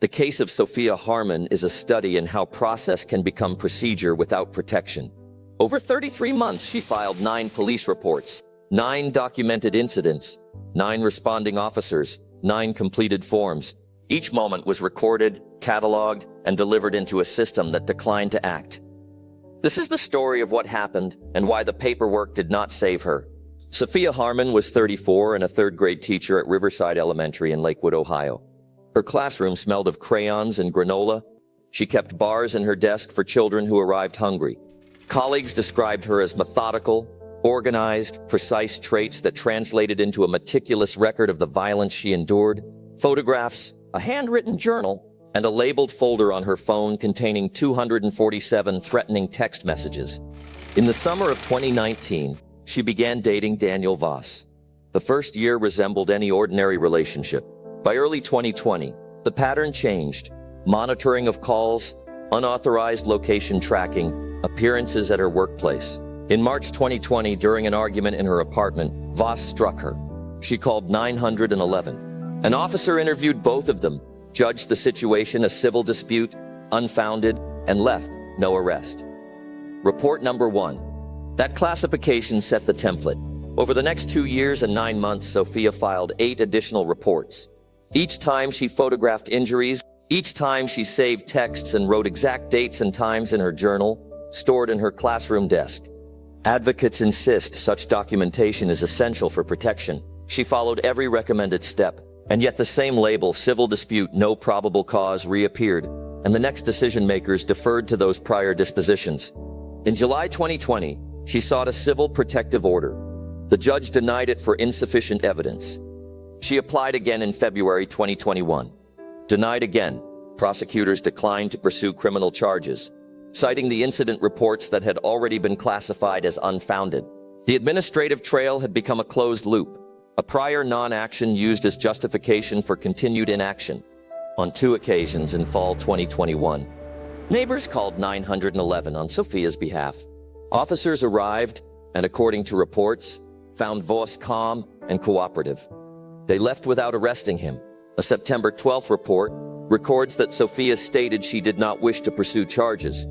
The case of Sophia Harmon is a study in how process can become procedure without protection. Over 33 months, she filed 9 police reports, 9 documented incidents, 9 responding officers, 9 completed forms. Each moment was recorded, cataloged, and delivered into a system that declined to act. This is the story of what happened and why the paperwork did not save her. Sophia Harmon was 34 and a 3rd-grade teacher at Riverside Elementary in Lakewood, Ohio. Her classroom smelled of crayons and granola. She kept bars in her desk for children who arrived hungry. Colleagues described her as methodical, organized, precise traits that translated into a meticulous record of the violence she endured, photographs, a handwritten journal, and a labeled folder on her phone containing 247 threatening text messages. In the summer of 2019, she began dating Daniel Voss. The first year resembled any ordinary relationship. By early 2020, the pattern changed. Monitoring of calls, unauthorized location tracking, appearances at her workplace. In March 2020, during an argument in her apartment, Voss struck her. She called 911. An officer interviewed both of them, judged the situation a civil dispute, unfounded, and left no arrest. Report number 1. That classification set the template. Over the next 2 years and 9 months, Sophia filed 8 additional reports. Each time she photographed injuries, each time she saved texts and wrote exact dates and times in her journal, stored in her classroom desk. Advocates insist such documentation is essential for protection. She followed every recommended step, and yet the same label, civil dispute, no probable cause, reappeared, and the next decision-makers deferred to those prior dispositions. In July 2020, she sought a civil protective order. The judge denied it for insufficient evidence. She applied again in February 2021. Denied again. Prosecutors declined to pursue criminal charges, citing the incident reports that had already been classified as unfounded. The administrative trail had become a closed loop, a prior non-action used as justification for continued inaction. On 2 occasions in fall 2021, neighbors called 911 on Sophia's behalf. Officers arrived and, according to reports, found Voss calm and cooperative. They left without arresting him. A September 12th report records that Sophia stated she did not wish to pursue charges.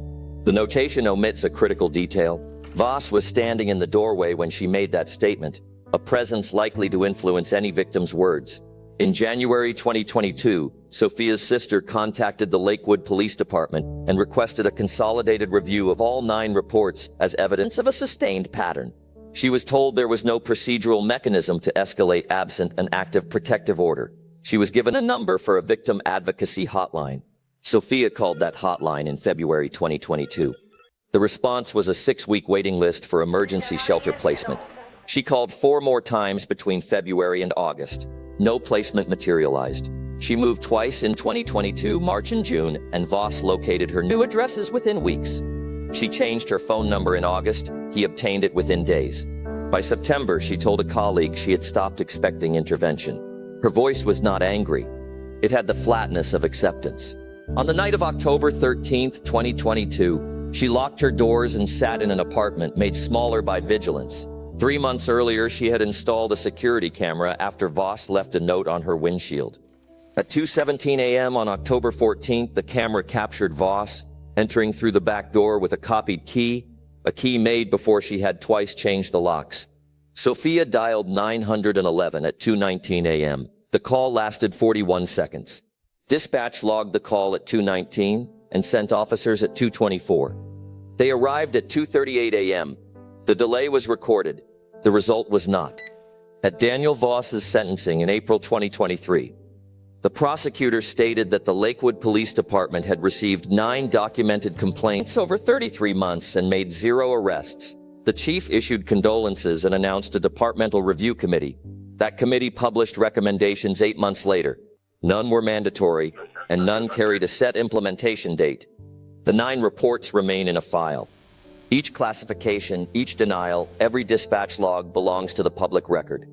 The notation omits a critical detail. Voss was standing in the doorway when she made that statement, a presence likely to influence any victim's words. In January 2022, Sophia's sister contacted the Lakewood Police Department and requested a consolidated review of all 9 reports as evidence of a sustained pattern. She was told there was no procedural mechanism to escalate absent an active protective order. She was given a number for a victim advocacy hotline. Sophia called that hotline in February 2022. The response was a 6-week waiting list for emergency shelter placement. She called 4 more times between February and August. No placement materialized. She moved twice in 2022, March and June, and Voss located her new addresses within weeks. She changed her phone number in August. He obtained it within days. By September, she told a colleague she had stopped expecting intervention. Her voice was not angry. It had the flatness of acceptance. On the night of October 13th, 2022, she locked her doors and sat in an apartment made smaller by vigilance. 3 months earlier, she had installed a security camera after Voss left a note on her windshield. At 2:17 a.m. on October 14th, the camera captured Voss entering through the back door with a copied key, a key made before she had twice changed the locks. Sophia dialed 911 at 2:19 a.m. The call lasted 41 seconds. Dispatch logged the call at 2:19 and sent officers at 2:24. They arrived at 2:38 a.m. The delay was recorded. The result was not. At Daniel Voss's sentencing in April 2023, the prosecutor stated that the Lakewood Police Department had received 9 documented complaints over 33 months and made 0 arrests. The chief issued condolences and announced a departmental review committee. That committee published recommendations 8 months later. None were mandatory, and none carried a set implementation date. The 9 reports remain in a file. Each classification, each denial, every dispatch log belongs to the public record.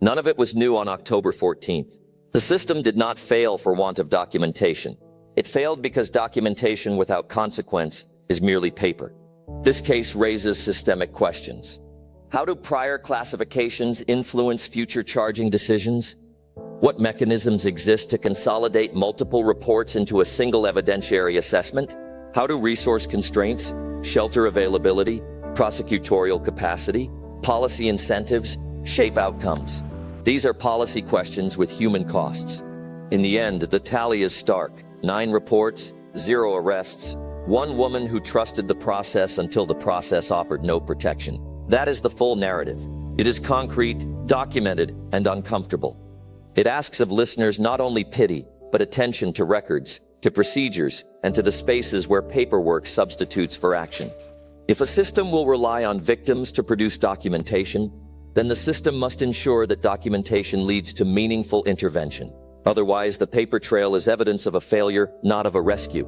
None of it was new on October 14th. The system did not fail for want of documentation. It failed because documentation without consequence is merely paper. This case raises systemic questions. How do prior classifications influence future charging decisions? What mechanisms exist to consolidate multiple reports into a single evidentiary assessment? How do resource constraints, shelter availability, prosecutorial capacity, policy incentives shape outcomes? These are policy questions with human costs. In the end, the tally is stark. 9 reports, 0 arrests, 1 woman who trusted the process until the process offered no protection. That is the full narrative. It is concrete, documented, and uncomfortable. It asks of listeners not only pity, but attention to records, to procedures, and to the spaces where paperwork substitutes for action. If a system will rely on victims to produce documentation, then the system must ensure that documentation leads to meaningful intervention. Otherwise, the paper trail is evidence of a failure, not of a rescue.